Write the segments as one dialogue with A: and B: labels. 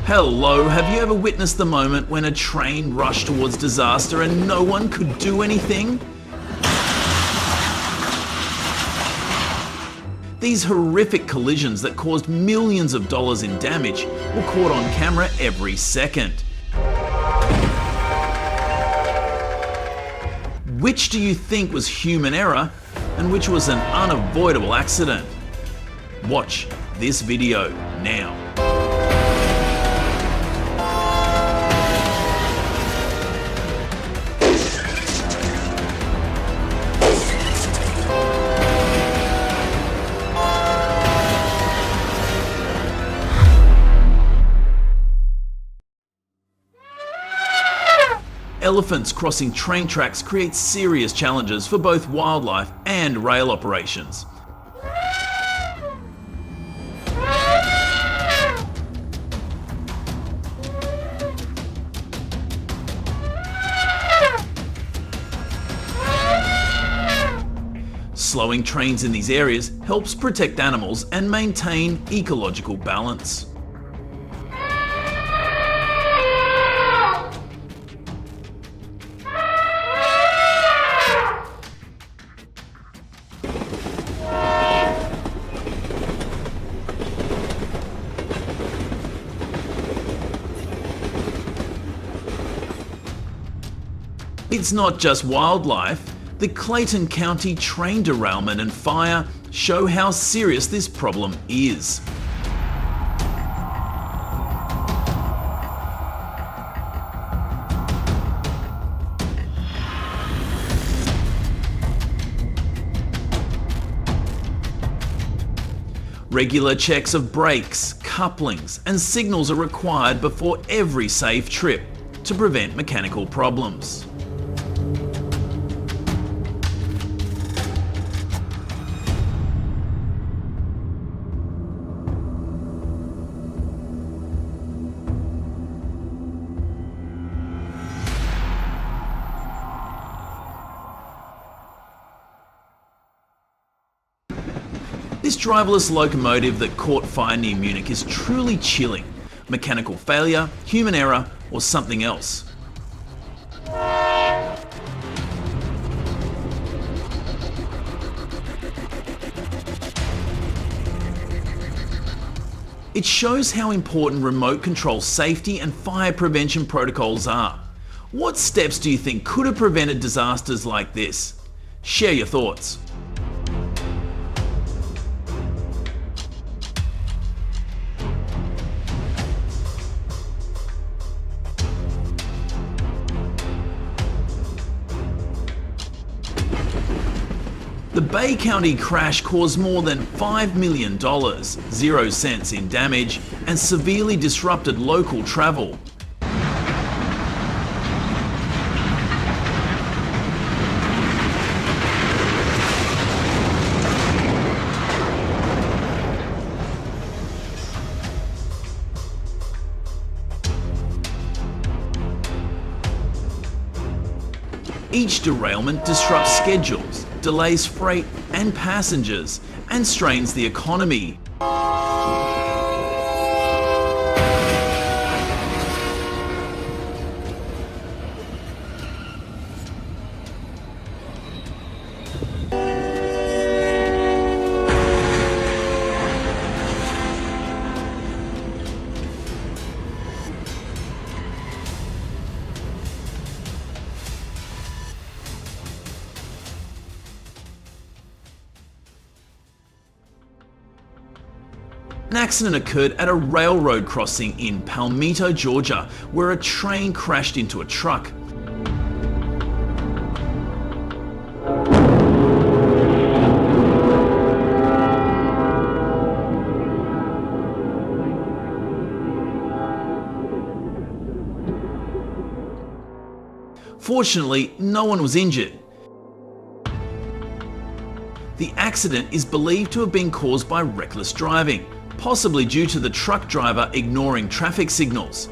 A: Hello, have you ever witnessed the moment when a train rushed towards disaster and no one could do anything? These horrific collisions that caused millions of dollars in damage were caught on camera every second. Which do you think was human error and which was an unavoidable accident? Watch this video now. Elephants crossing train tracks create serious challenges for both wildlife and rail operations. Slowing trains in these areas helps protect animals and maintain ecological balance. It's not just wildlife. The Clayton County train derailment and fire show how serious this problem is. Regular checks of brakes, couplings, and signals are required before every safe trip to prevent mechanical problems. This driverless locomotive that caught fire near Munich is truly chilling. Mechanical failure, human error, or something else. It shows how important remote control safety and fire prevention protocols are. What steps do you think could have prevented disasters like this? Share your thoughts. The Bay County crash caused more than $5 million, 0 cents in damage, and severely disrupted local travel. Each derailment disrupts schedules, delays freight and passengers, and strains the economy. An accident occurred at a railroad crossing in Palmito, Georgia, where a train crashed into a truck. Fortunately, no one was injured. The accident is believed to have been caused by reckless driving, possibly due to the truck driver ignoring traffic signals.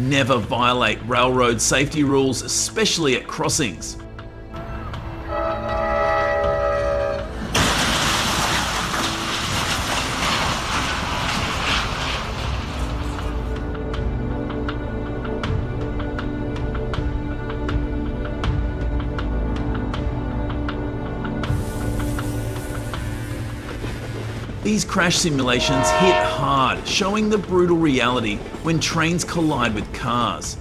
A: Never violate railroad safety rules, especially at crossings. These crash simulations hit hard, showing the brutal reality when trains collide with cars.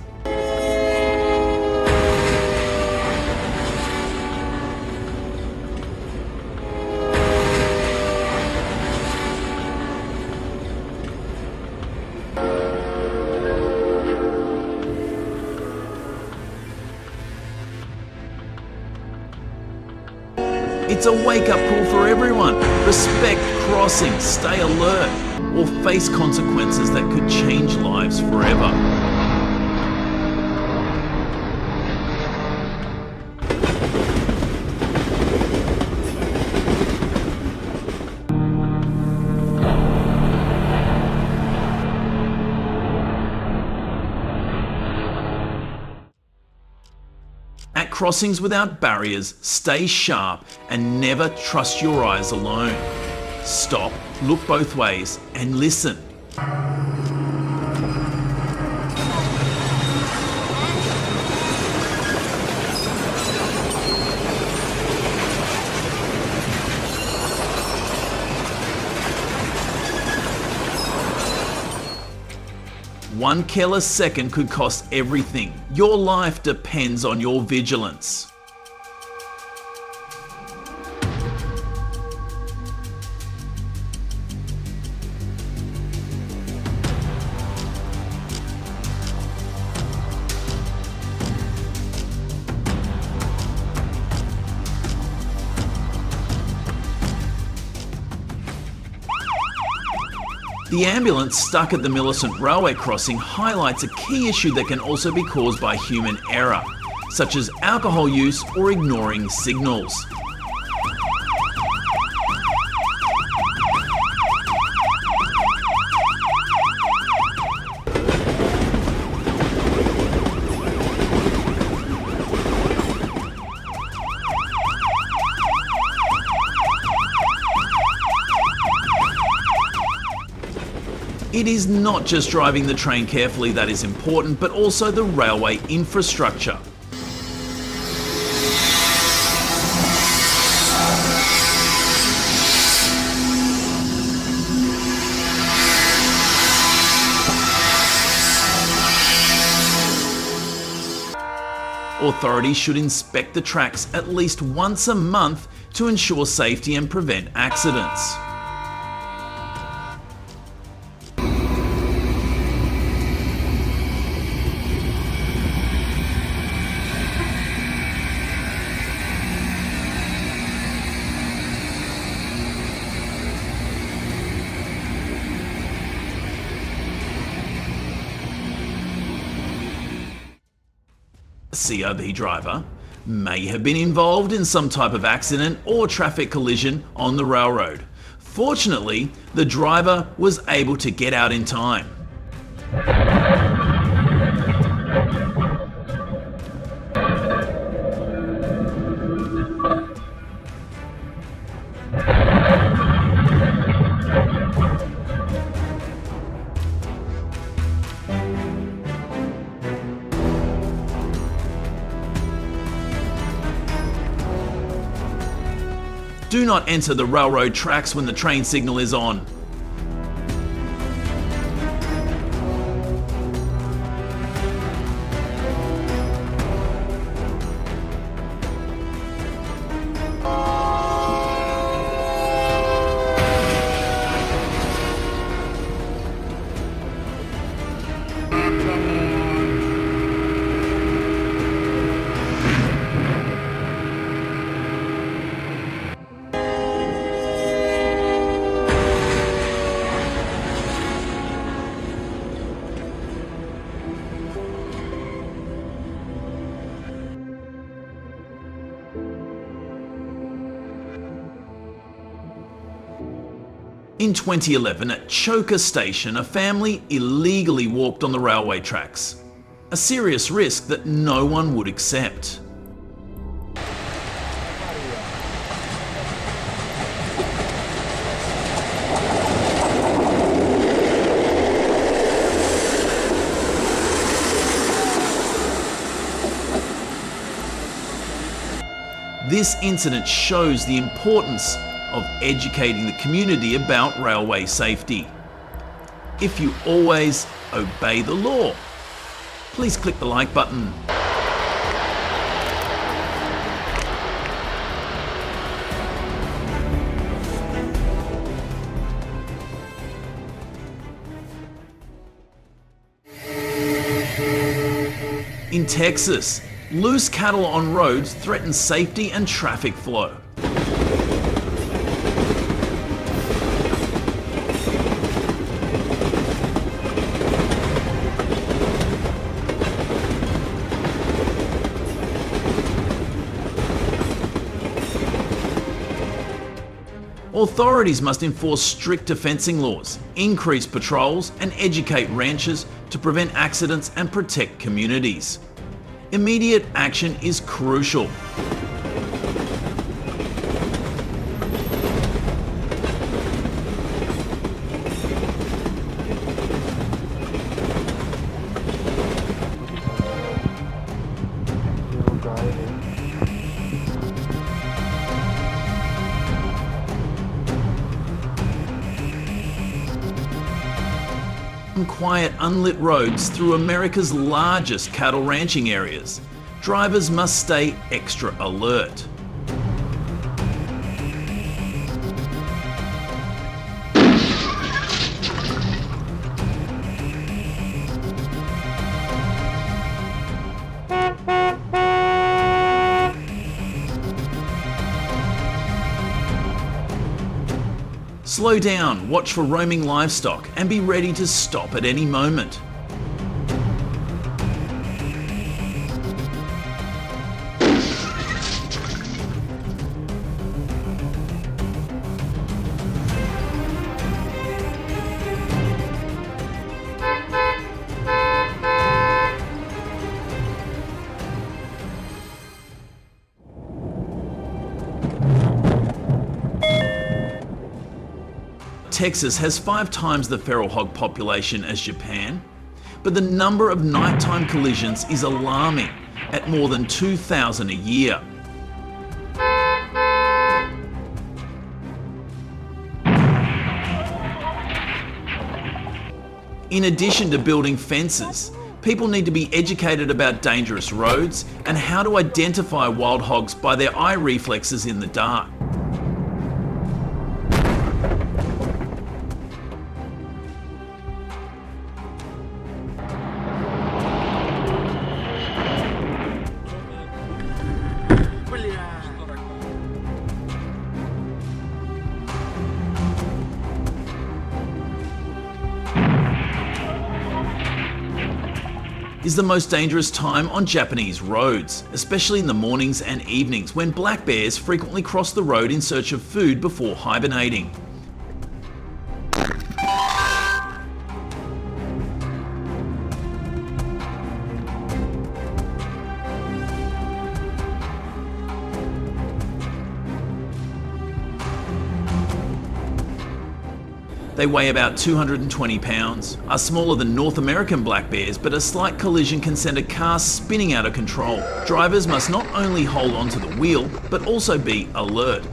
A: It's a wake-up call for everyone. Respect crossings, stay alert, or face consequences that could change lives forever. At crossings without barriers, stay sharp and never trust your eyes alone. Stop, look both ways, and listen. One careless second could cost everything. Your life depends on your vigilance. The ambulance stuck at the Millicent Railway crossing highlights a key issue that can also be caused by human error, such as alcohol use or ignoring signals. It is not just driving the train carefully that is important, but also the railway infrastructure. Authorities should inspect the tracks at least once a month to ensure safety and prevent accidents. CRB driver may have been involved in some type of accident or traffic collision on the railroad. Fortunately, the driver was able to get out in time. Do not enter the railroad tracks when the train signal is on. In 2011 at Choker Station, a family illegally walked on the railway tracks. a serious risk that no one would accept. This incident shows the importance of educating the community about railway safety. If you always obey the law, please click the like button. In Texas, loose cattle on roads threaten safety and traffic flow. Authorities must enforce stricter fencing laws, increase patrols, and educate ranchers to prevent accidents and protect communities. Immediate action is crucial. On quiet, unlit roads through America's largest cattle ranching areas, drivers must stay extra alert. Slow down, watch for roaming livestock, and be ready to stop at any moment. Texas has 5 times the feral hog population as Japan, but the number of nighttime collisions is alarming at more than 2,000 a year. In addition to building fences, people need to be educated about dangerous roads and how to identify wild hogs by their eye reflexes in the dark. Is the most dangerous time on Japanese roads, especially in the mornings and evenings when black bears frequently cross the road in search of food before hibernating. They weigh about 220 pounds, are smaller than North American black bears, but a slight collision can send a car spinning out of control. Drivers must not only hold onto the wheel, but also be alert.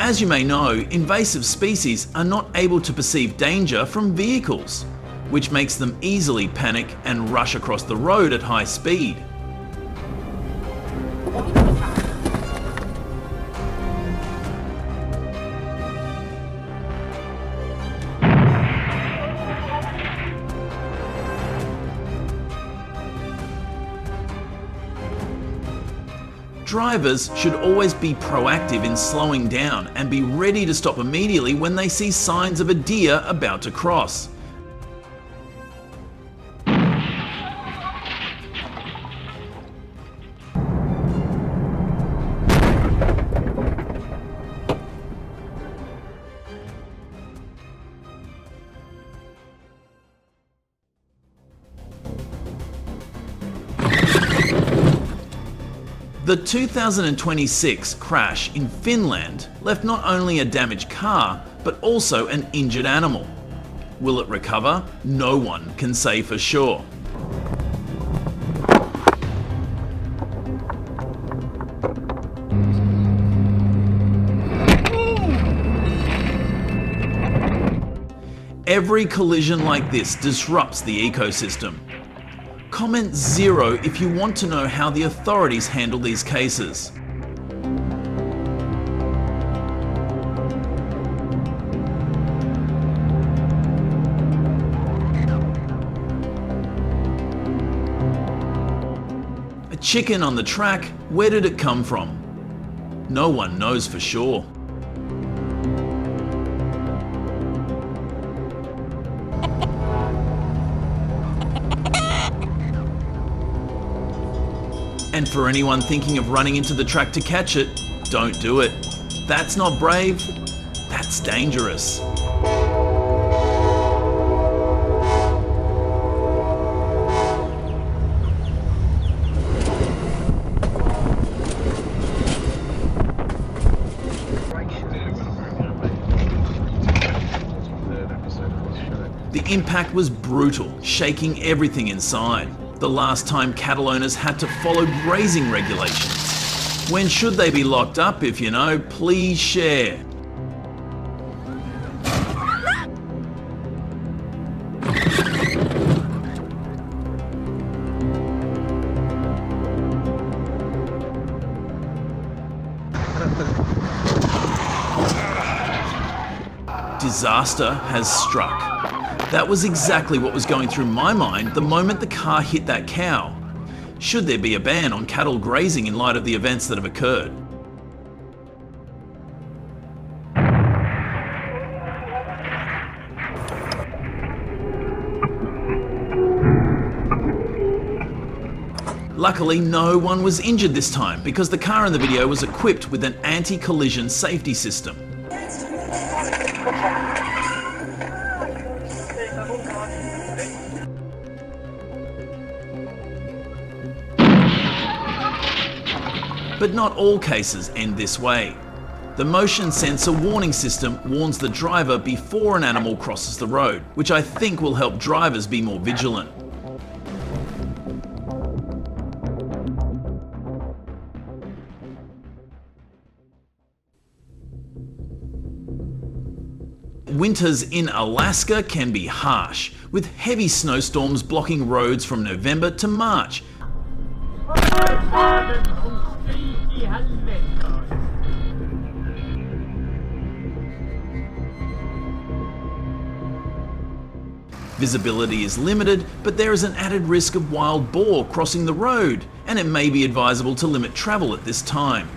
A: As you may know, invasive species are not able to perceive danger from vehicles, which makes them easily panic and rush across the road at high speed. Drivers should always be proactive in slowing down and be ready to stop immediately when they see signs of a deer about to cross. The 2026 crash in Finland left not only a damaged car, but also an injured animal. Will it recover? No one can say for sure. Every collision like this disrupts the ecosystem. Comment 0 if you want to know how the authorities handle these cases. A chicken on the track, where did it come from? No one knows for sure. And for anyone thinking of running into the track to catch it, don't do it. That's not brave, that's dangerous. The impact was brutal, shaking everything inside. The last time cattle owners had to follow grazing regulations. When should they be locked up? If you know, please share. Disaster has struck. That was exactly what was going through my mind the moment the car hit that cow. Should there be a ban on cattle grazing in light of the events that have occurred? Luckily, no one was injured this time because the car in the video was equipped with an anti-collision safety system. But not all cases end this way. The motion sensor warning system warns the driver before an animal crosses the road, which I think will help drivers be more vigilant. Winters in Alaska can be harsh, with heavy snowstorms blocking roads from November to March. Visibility is limited, but there is an added risk of wild boar crossing the road, and it may be advisable to limit travel at this time.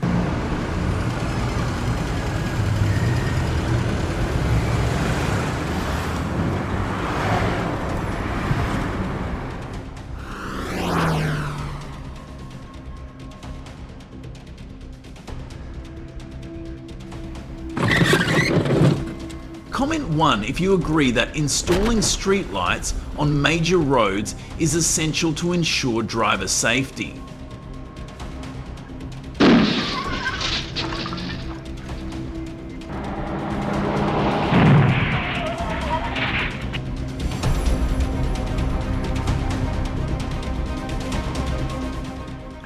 A: Comment 1 if you agree that installing streetlights on major roads is essential to ensure driver safety.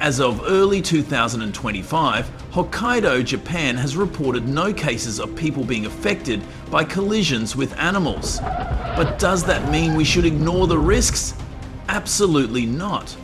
A: As of early 2025, Hokkaido, Japan has reported no cases of people being affected by collisions with animals. But does that mean we should ignore the risks? Absolutely not.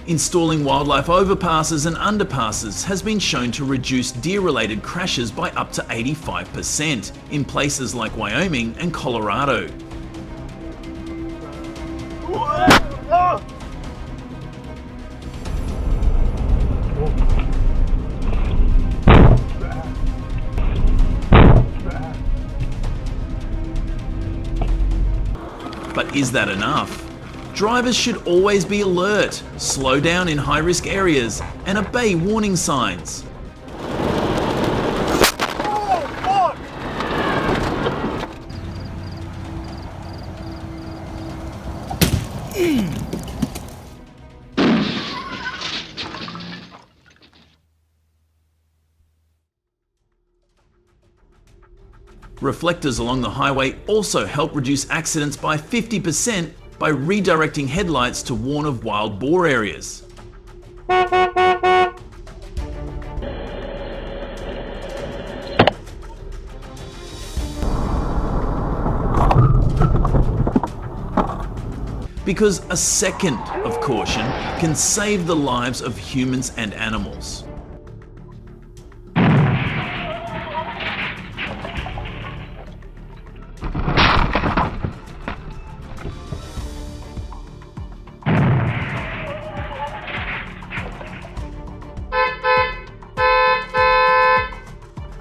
A: Installing wildlife overpasses and underpasses has been shown to reduce deer-related crashes by up to 85% in places like Wyoming and Colorado. is that enough? Drivers should always be alert, slow down in high-risk areas, and obey warning signs. Reflectors along the highway also help reduce accidents by 50% by redirecting headlights to warn of wild boar areas. Because a second of caution can save the lives of humans and animals.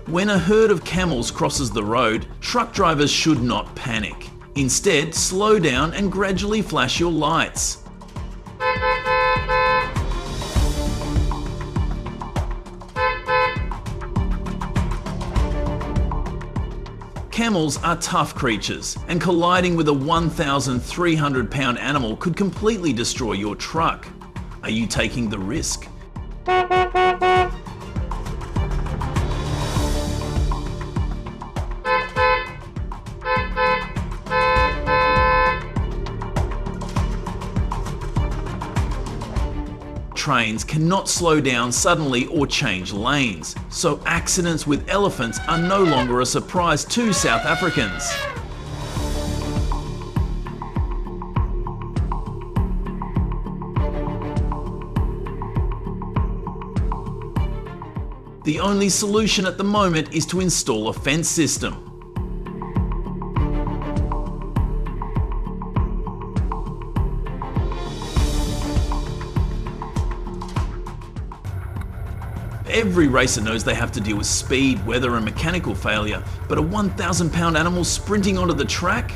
A: When a herd of camels crosses the road, truck drivers should not panic. Instead, slow down and gradually flash your lights. Camels are tough creatures, and colliding with a 1,300-pound animal could completely destroy your truck. Are you taking the risk? Trains cannot slow down suddenly or change lanes, so accidents with elephants are no longer a surprise to South Africans. The only solution at the moment is to install a fence system. Every racer knows they have to deal with speed, weather and mechanical failure, but a 1,000-pound animal sprinting onto the track?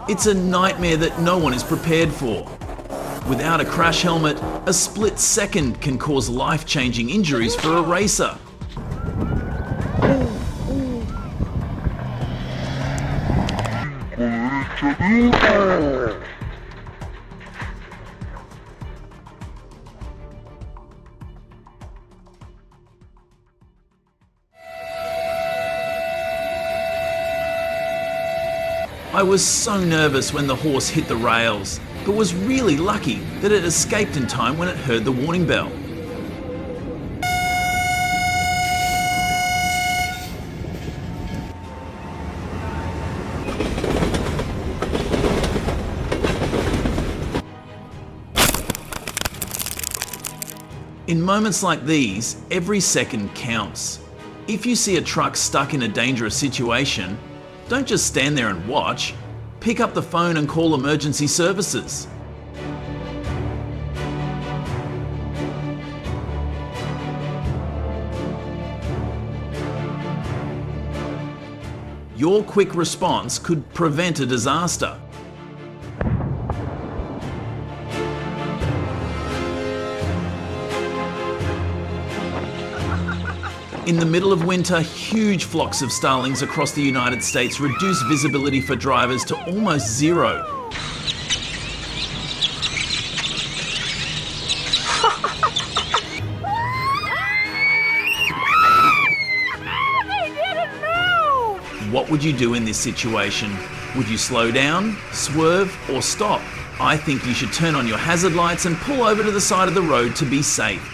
A: It's a nightmare that no one is prepared for. Without a crash helmet, a split second can cause life-changing injuries for a racer. I was so nervous when the horse hit the rails, but was really lucky that it escaped in time when it heard the warning bell. In moments like these, every second counts. If you see a truck stuck in a dangerous situation, don't just stand there and watch. Pick up the phone and call emergency services. Your quick response could prevent a disaster. In the middle of winter, huge flocks of starlings across the United States reduce visibility for drivers to almost zero.
B: They didn't move!
A: What would you do in this situation? Would you slow down, swerve, or stop? I think you should turn on your hazard lights and pull over to the side of the road to be safe.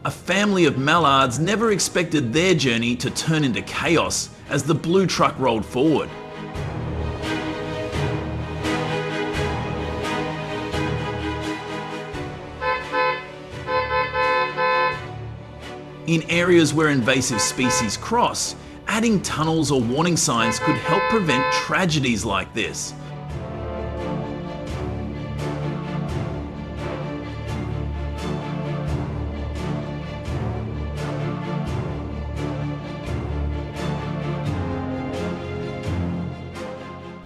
A: A family of mallards never expected their journey to turn into chaos as the blue truck rolled forward. In areas where invasive species cross, adding tunnels or warning signs could help prevent tragedies like this.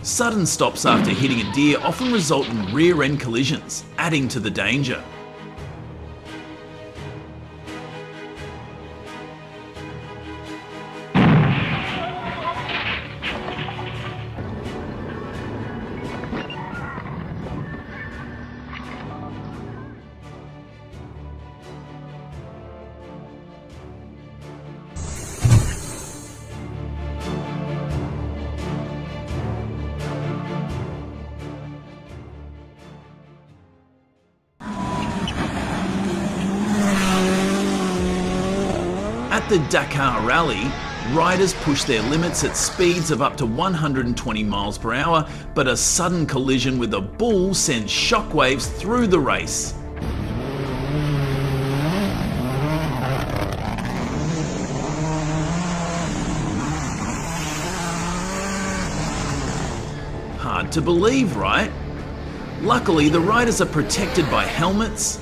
A: Sudden stops after hitting a deer often result in rear-end collisions, adding to the danger. At the Dakar Rally, riders push their limits at speeds of up to 120 miles per hour, but a sudden collision with a bull sends shockwaves through the race. Hard to believe, right? Luckily, the riders are protected by helmets,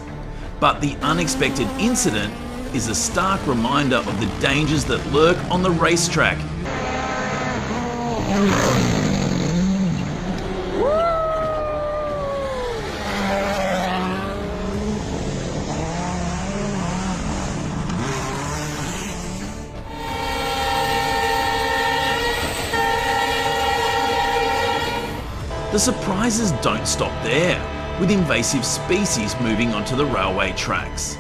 A: but the unexpected incident is a stark reminder of the dangers that lurk on the racetrack. The surprises don't stop there, with invasive species moving onto the railway tracks.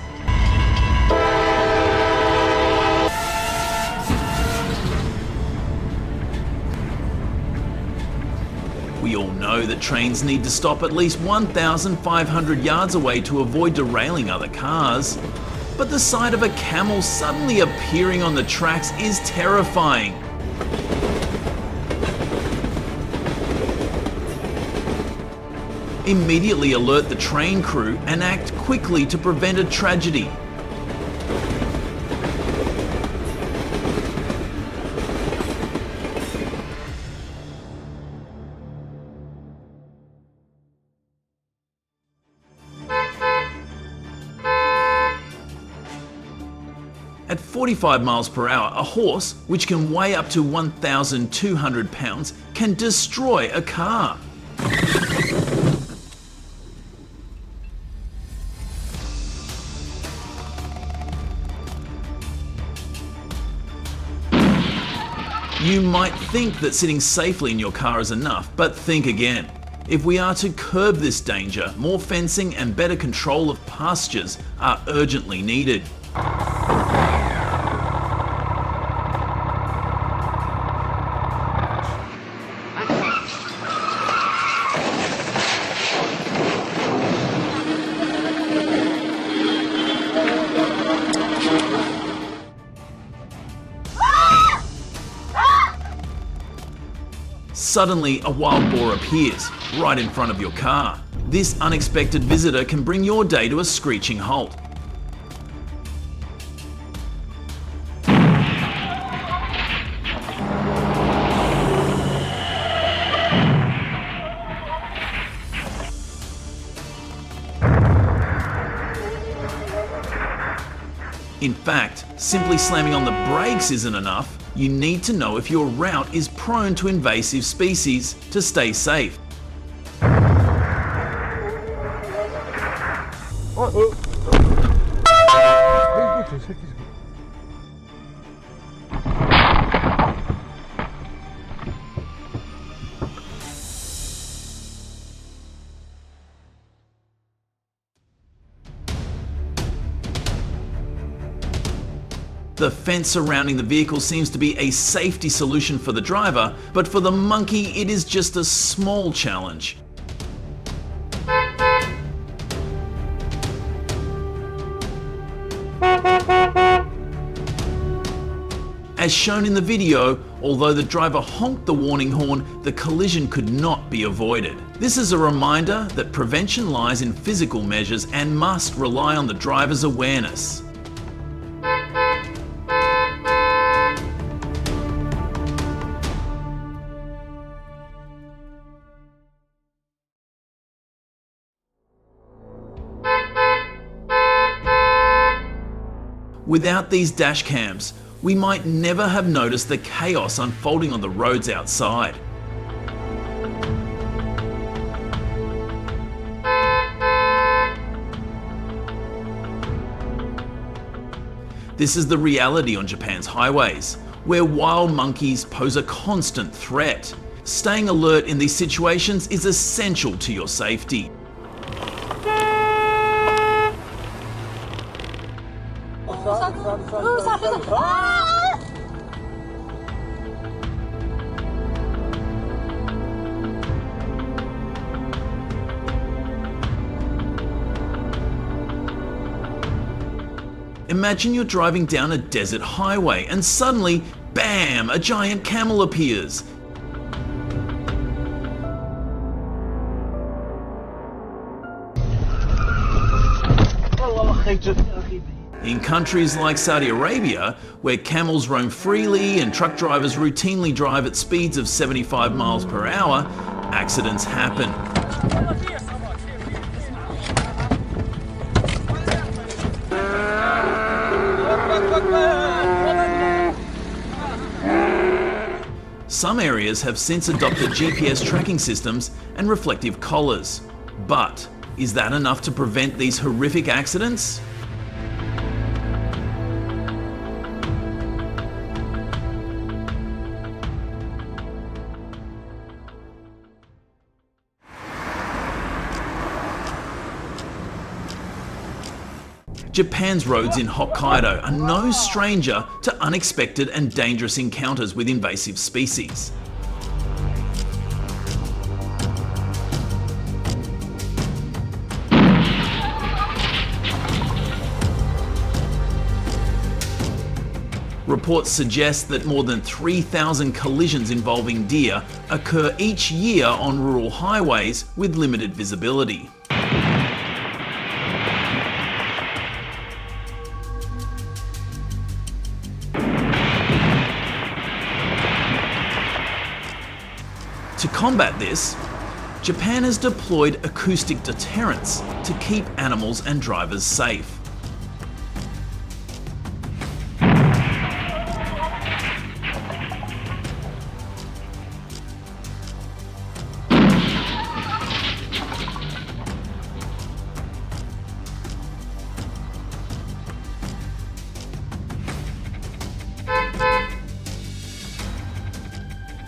A: We all know that trains need to stop at least 1,500 yards away to avoid derailing other cars. But the sight of a camel suddenly appearing on the tracks is terrifying. Immediately alert the train crew and act quickly to prevent a tragedy. At 45 miles per hour, a horse, which can weigh up to 1,200 pounds, can destroy a car. You might think that sitting safely in your car is enough, but think again. If we are to curb this danger, more fencing and better control of pastures are urgently needed. Suddenly, a wild boar appears right in front of your car. This unexpected visitor can bring your day to a screeching halt. In fact, simply slamming on the brakes isn't enough. You need to know if your route is prone to invasive species to stay safe. The fence surrounding the vehicle seems to be a safety solution for the driver, but for the monkey it is just a small challenge. As shown in the video, although the driver honked the warning horn, the collision could not be avoided. This is a reminder that prevention lies in physical measures and must rely on the driver's awareness. Without these dash cams, we might never have noticed the chaos unfolding on the roads outside. This is the reality on Japan's highways, where wild monkeys pose a constant threat. Staying alert in these situations is essential to your safety. Imagine you're driving down a desert highway and suddenly, bam, a giant camel appears. In countries like Saudi Arabia, where camels roam freely and truck drivers routinely drive at speeds of 75 miles per hour, accidents happen. Some areas have since adopted GPS tracking systems and reflective collars. But is that enough to prevent these horrific accidents? Japan's roads in Hokkaido are no stranger to unexpected and dangerous encounters with invasive species. Reports suggest that more than 3,000 collisions involving deer occur each year on rural highways with limited visibility. To combat this, Japan has deployed acoustic deterrents to keep animals and drivers safe.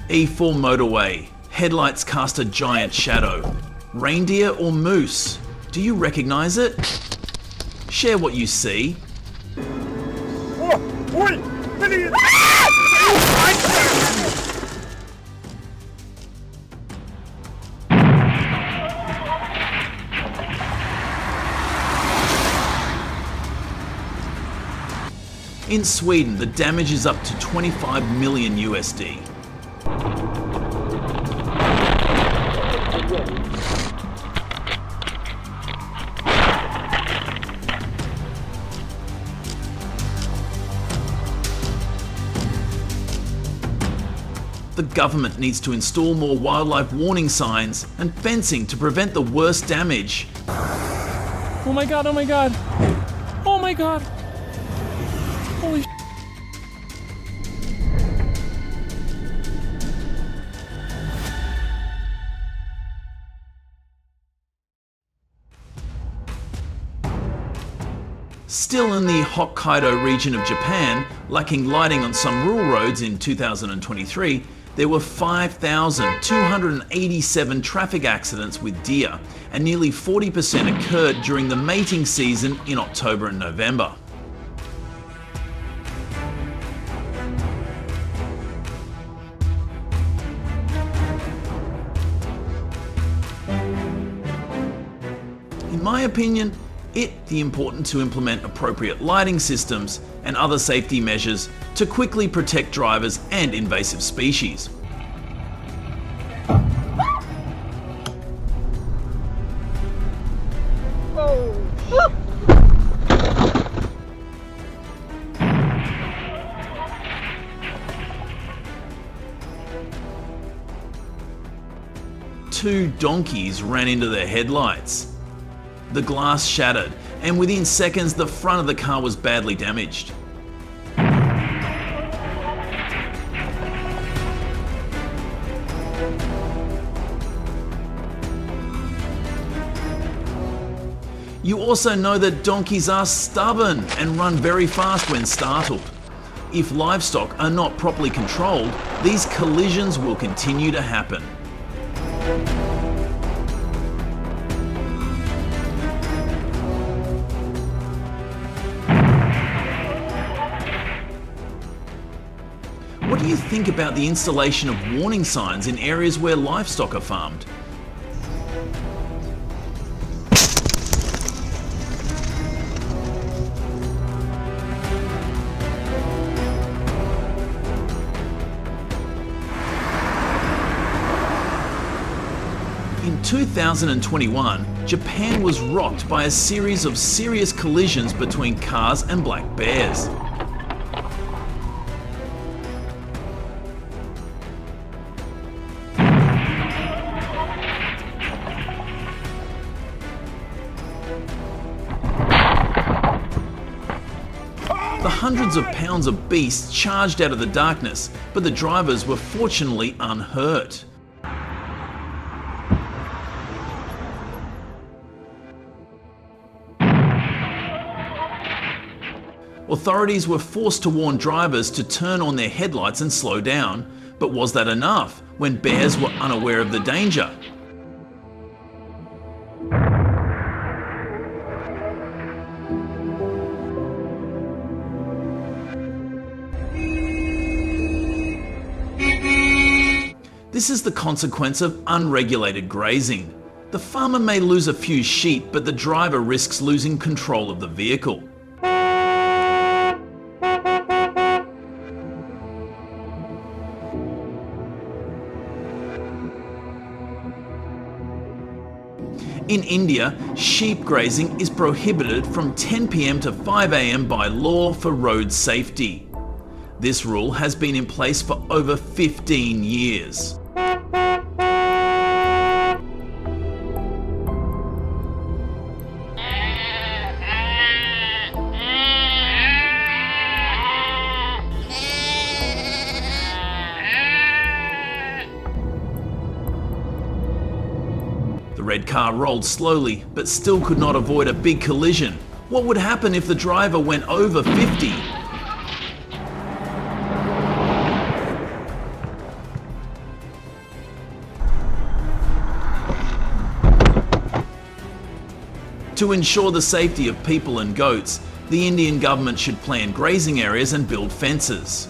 A: E4 motorway. Headlights cast a giant shadow. Reindeer or moose? Do you recognize it? Share what you see. In Sweden, the damage is up to 25 million USD. The government needs to install more wildlife warning signs and fencing to prevent the worst damage.
C: Oh my god, oh my god. Oh my god. Holy sh**.
A: Still in the Hokkaido region of Japan, lacking lighting on some rural roads in 2023, there were 5,287 traffic accidents with deer, and nearly 40% occurred during the mating season in October and November. In my opinion, it's important to implement appropriate lighting systems and other safety measures to quickly protect drivers and invasive species. Two donkeys ran into their headlights. The glass shattered and within seconds the front of the car was badly damaged. You also know that donkeys are stubborn and run very fast when startled. If livestock are not properly controlled, these collisions will continue to happen. What do you think about the installation of warning signs in areas where livestock are farmed? In 2021, Japan was rocked by a series of serious collisions between cars and black bears. The hundreds of pounds of beasts charged out of the darkness, but the drivers were fortunately unhurt. Authorities were forced to warn drivers to turn on their headlights and slow down, but was that enough when bears were unaware of the danger? This is the consequence of unregulated grazing. The farmer may lose a few sheep, but the driver risks losing control of the vehicle. In India, sheep grazing is prohibited from 10 p.m. to 5 a.m. by law for road safety. This rule has been in place for over 15 years. The red car rolled slowly, but still could not avoid a big collision. What would happen if the driver went over 50? To ensure the safety of people and goats, the Indian government should plan grazing areas and build fences.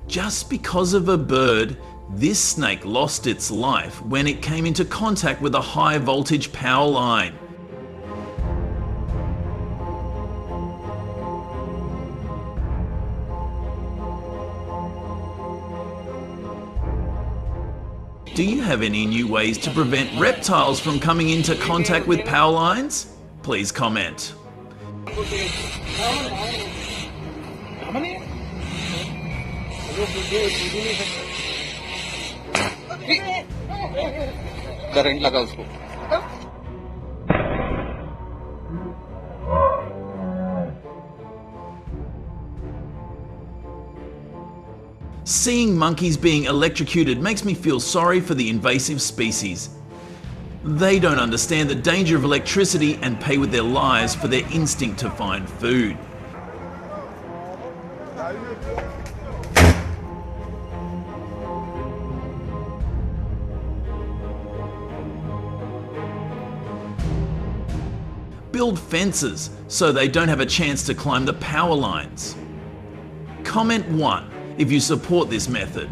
A: Just because of a bird, this snake lost its life when it came into contact with a high voltage power line. Do you have any new ways to prevent reptiles from coming into contact with power lines? Please comment.
D: Current लगा उसको।
A: Seeing monkeys being electrocuted makes me feel sorry for the invasive species. They don't understand the danger of electricity and pay with their lives for their instinct to find food. Build fences so they don't have a chance to climb the power lines. Comment 1 if you support this method.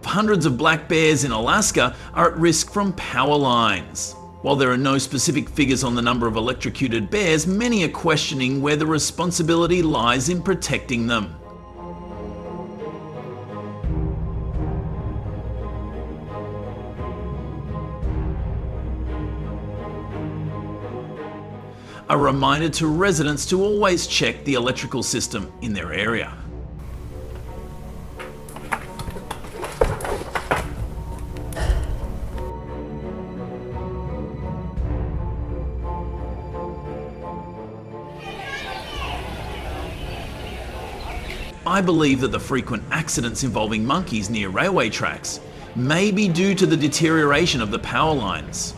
A: Hundreds of black bears in Alaska are at risk from power lines. While there are no specific figures on the number of electrocuted bears, many are questioning where the responsibility lies in protecting them. A reminder to residents to always check the electrical system in their area. I believe that the frequent accidents involving monkeys near railway tracks may be due to the deterioration of the power lines.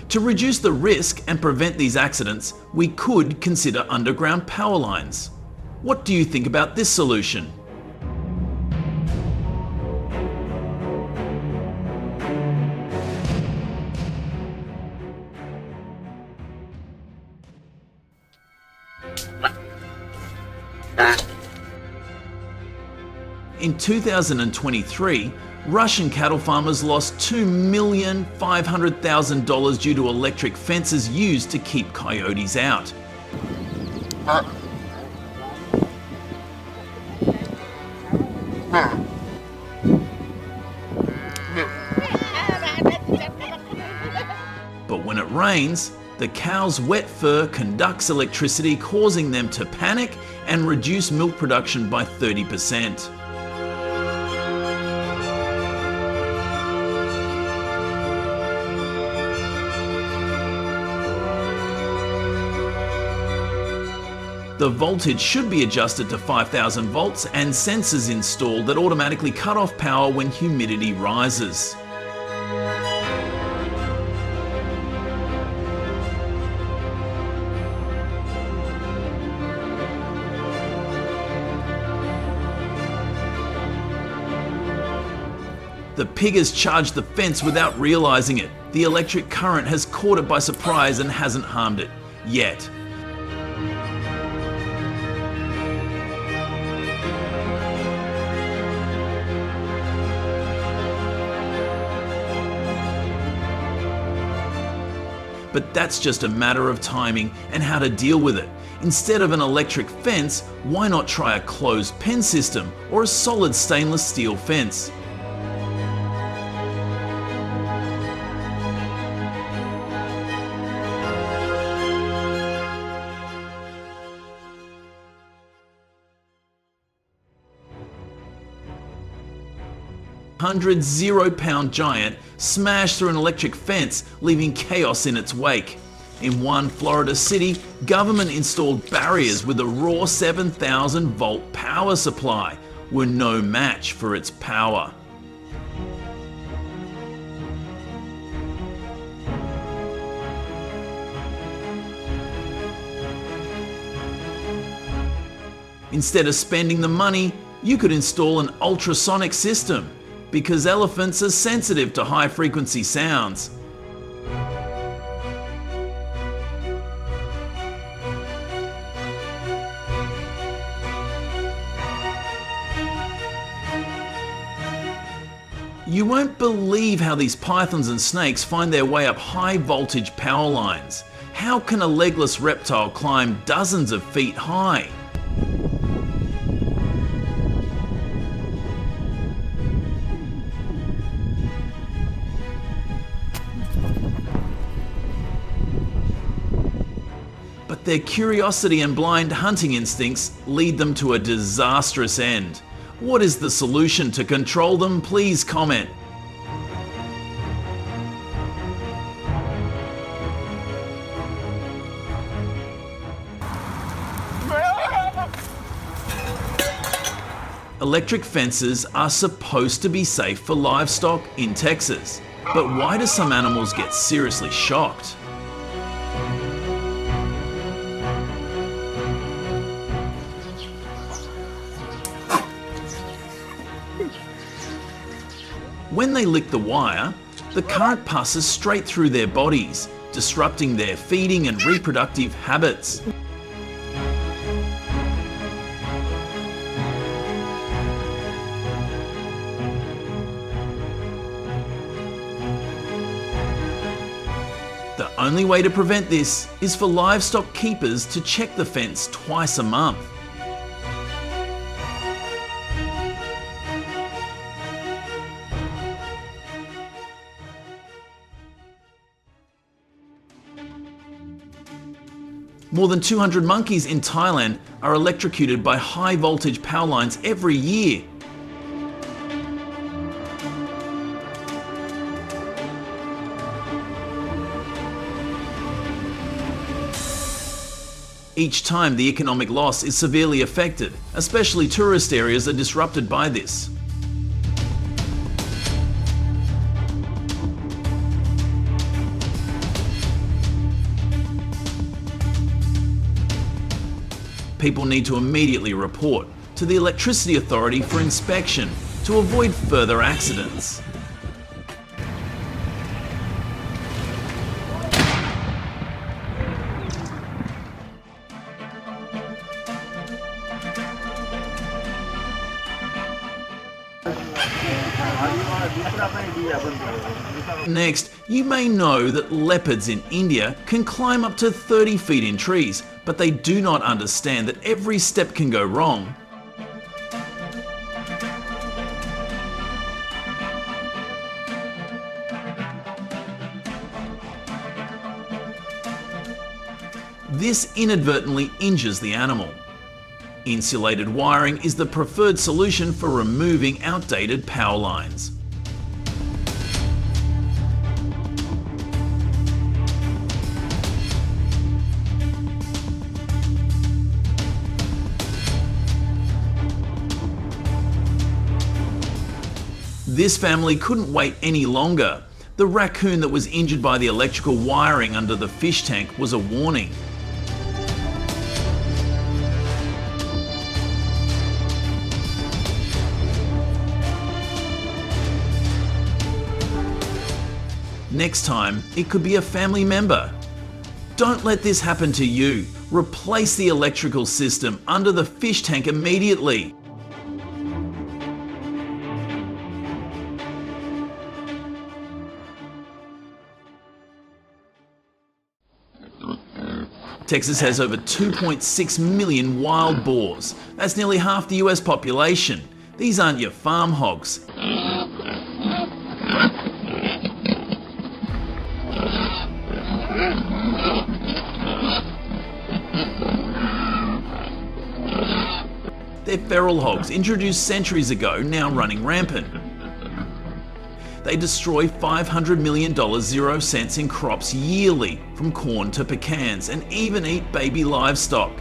A: To reduce the risk and prevent these accidents, we could consider underground power lines. What do you think about this solution? In 2023, Russian cattle farmers lost $2,500,000 due to electric fences used to keep coyotes out. But when it rains, the cow's wet fur conducts electricity, causing them to panic and reduce milk production by 30%. The voltage should be adjusted to 5,000 volts and sensors installed that automatically cut off power when humidity rises. The pig has charged the fence without realizing it. The electric current has caught it by surprise and hasn't harmed it yet. But that's just a matter of timing and how to deal with it. Instead of an electric fence, why not try a closed pen system or a solid stainless steel fence? Hundred 0-pound giant smashed through an electric fence, leaving chaos in its wake. In one Florida city, government installed barriers with a raw 7,000 volt power supply, were no match for its power. Instead of spending the money, you could install an ultrasonic system, because elephants are sensitive to high-frequency sounds. You won't believe how these pythons and snakes find their way up high-voltage power lines. How can a legless reptile climb dozens of feet high? But their curiosity and blind hunting instincts lead them to a disastrous end. What is the solution to control them? Please comment. Electric fences are supposed to be safe for livestock in Texas. But why do some animals get seriously shocked? When they lick the wire, the current passes straight through their bodies, disrupting their feeding and reproductive habits. The only way to prevent this is for livestock keepers to check the fence twice a month. More than 200 monkeys in Thailand are electrocuted by high voltage power lines every year. Each time the economic loss is severely affected, especially tourist areas are disrupted by this. People need to immediately report to the Electricity Authority for inspection to avoid further accidents. Next, you may know that leopards in India can climb up to 30 feet in trees, but they do not understand that every step can go wrong. This inadvertently injures the animal. Insulated wiring is the preferred solution for removing outdated power lines. This family couldn't wait any longer. The raccoon that was injured by the electrical wiring under the fish tank was a warning. Next time, it could be a family member. Don't let this happen to you. Replace the electrical system under the fish tank immediately. Texas has over 2.6 million wild boars. That's nearly half the US population. These aren't your farm hogs. They're feral hogs introduced centuries ago, now running rampant. They destroy $500 million 0 cents in crops yearly, from corn to pecans, and even eat baby livestock.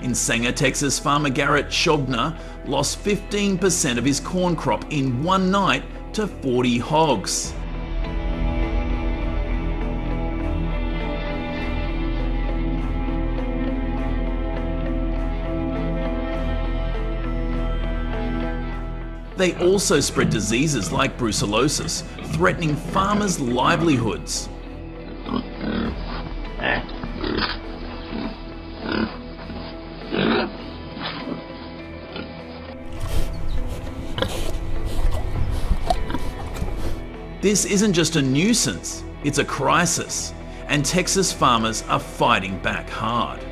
A: In Sanger, Texas, farmer Garrett Schobner lost 15% of his corn crop in one night to 40 hogs. They also spread diseases like brucellosis, threatening farmers' livelihoods. This isn't just a nuisance, it's a crisis, and Texas farmers are fighting back hard.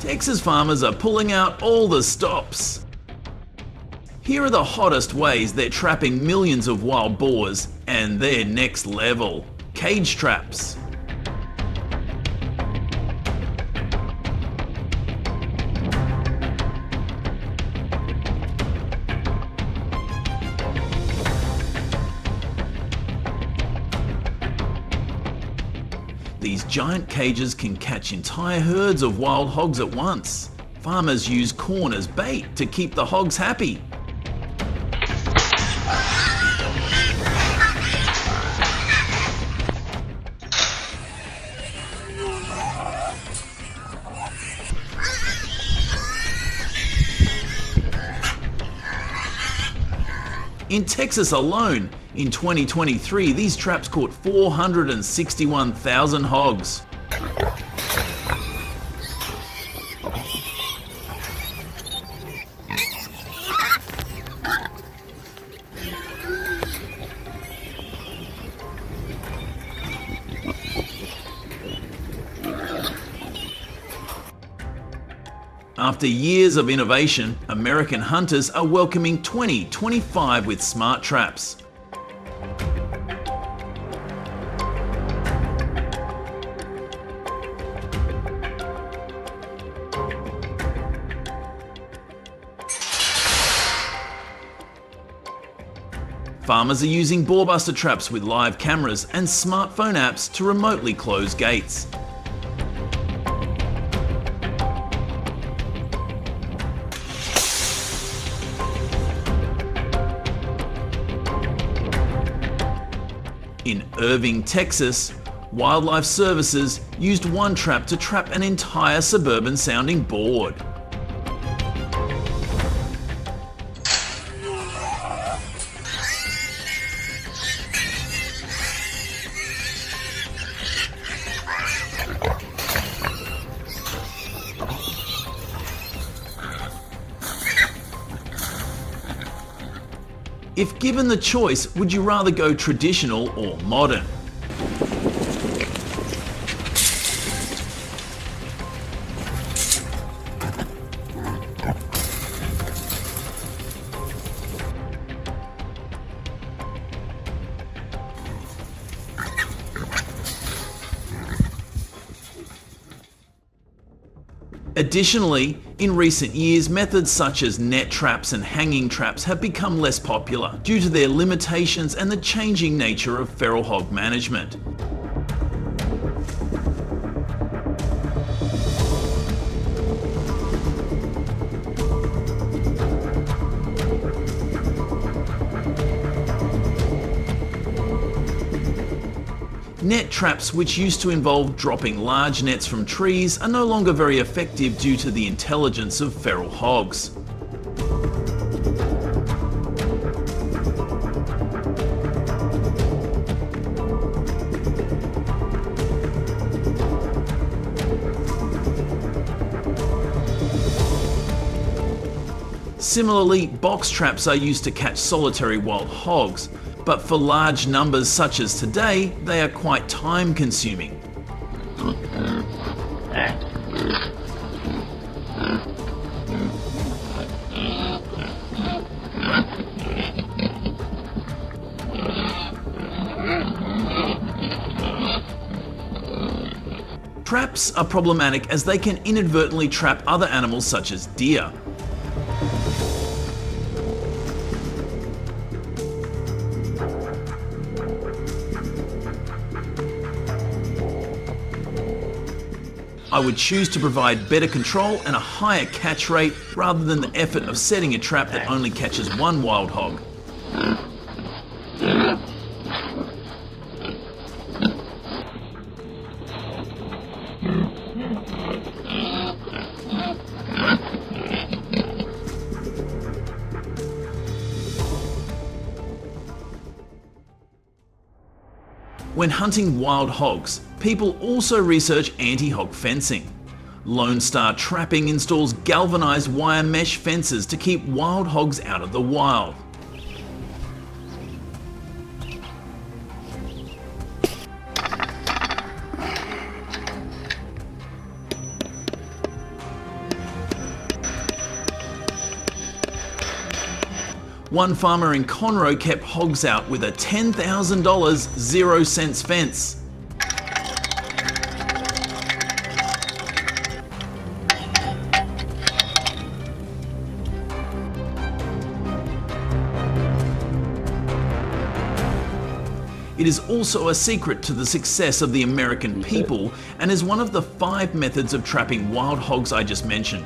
A: Texas farmers are pulling out all the stops. Here are the hottest ways they're trapping millions of wild boars, and they're next level. Cage traps. These giant cages can catch entire herds of wild hogs at once. Farmers use corn as bait to keep the hogs happy. In Texas alone, in 2023, these traps caught 461,000 hogs. After years of innovation, American hunters are welcoming 2025 with smart traps. Farmers are using borebuster traps with live cameras and smartphone apps to remotely close gates. In Irving, Texas, Wildlife Services used one trap to trap an entire suburban-sounding board. If given the choice, would you rather go traditional or modern? Additionally, in recent years, methods such as net traps and hanging traps have become less popular due to their limitations and the changing nature of feral hog management. Net traps, which used to involve dropping large nets from trees, are no longer very effective due to the intelligence of feral hogs. Similarly, box traps are used to catch solitary wild hogs, but for large numbers such as today, they are quite time-consuming. Traps are problematic as they can inadvertently trap other animals such as deer. I would choose to provide better control and a higher catch rate rather than the effort of setting a trap that only catches one wild hog. When hunting wild hogs, people also research anti-hog fencing. Lone Star Trapping installs galvanized wire mesh fences to keep wild hogs out of the wild. One farmer in Conroe kept hogs out with a $10,000 0-cents fence. It is also a secret to the success of the American people and is one of the 5 methods of trapping wild hogs I just mentioned.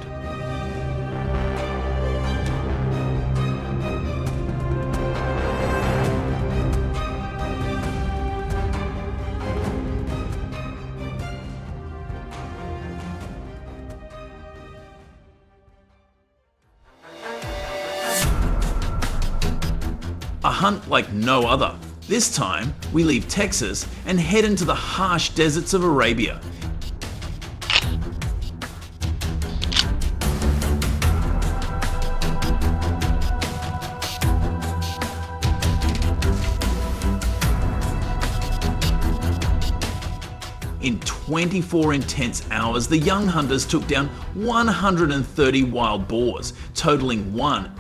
A: hunt like no other. This time, we leave Texas and head into the harsh deserts of Arabia. In 24 intense hours, the young hunters took down 130 wild boars, totaling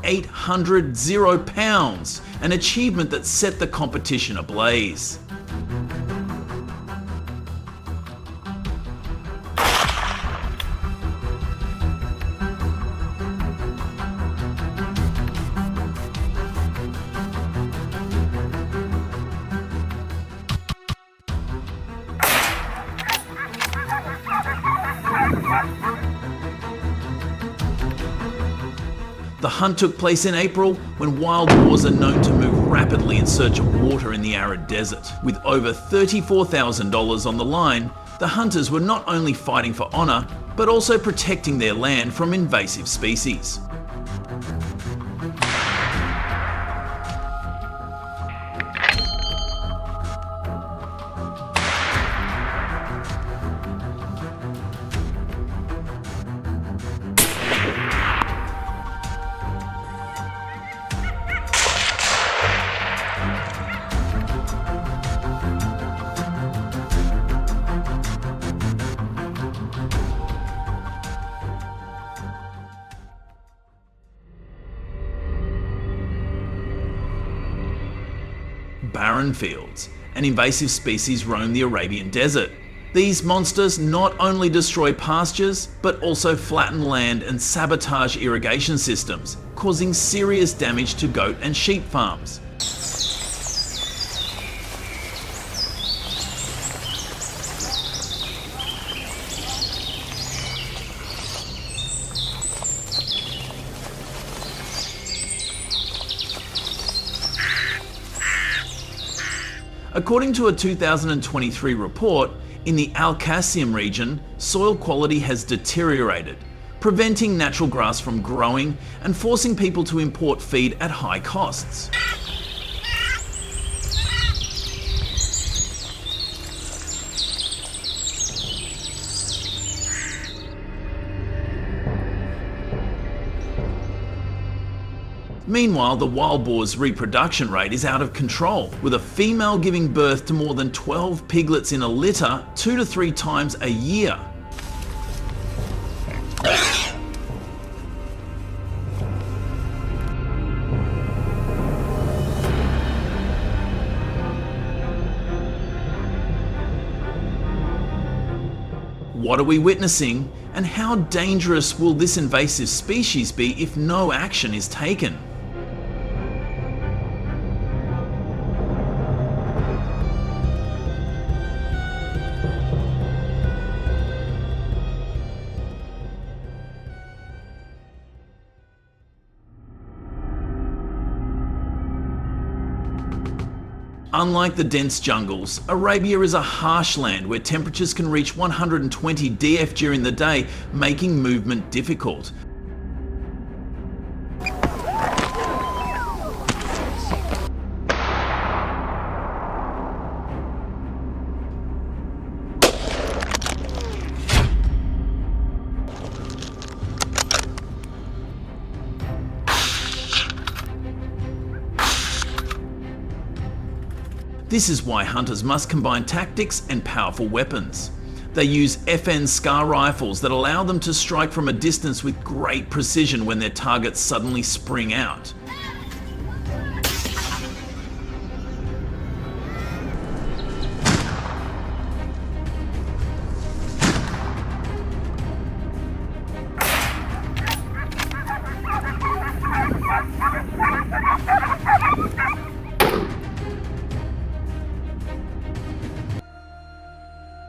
A: 800 pounds, an achievement that set the competition ablaze. The hunt took place in April, when wild boars are known to move rapidly in search of water in the arid desert. With over $34,000 on the line, the hunters were not only fighting for honor, but also protecting their land from invasive species. Barren fields and invasive species roam the Arabian desert. These monsters not only destroy pastures, but also flatten land and sabotage irrigation systems, causing serious damage to goat and sheep farms. According to a 2023 report, in the Al-Qasim region, soil quality has deteriorated, preventing natural grass from growing and forcing people to import feed at high costs. Meanwhile, the wild boar's reproduction rate is out of control, with a female giving birth to more than 12 piglets in a litter 2 to 3 times a year. What are we witnessing, and how dangerous will this invasive species be if no action is taken? Unlike the dense jungles, Arabia is a harsh land where temperatures can reach 120 dF during the day, making movement difficult. This is why hunters must combine tactics and powerful weapons. They use FN SCAR rifles that allow them to strike from a distance with great precision when their targets suddenly spring out.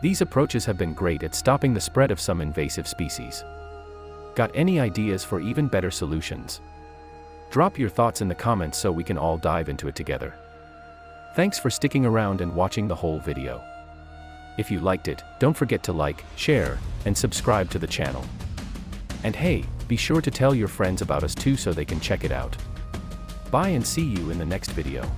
D: These approaches have been great at stopping the spread of some invasive species. Got any ideas for even better solutions? Drop your thoughts in the comments so we can all dive into it together. Thanks for sticking around and watching the whole video. If you liked it, don't forget to like, share, and subscribe to the channel. And hey, be sure to tell your friends about us too so they can check it out. Bye and see you in the next video.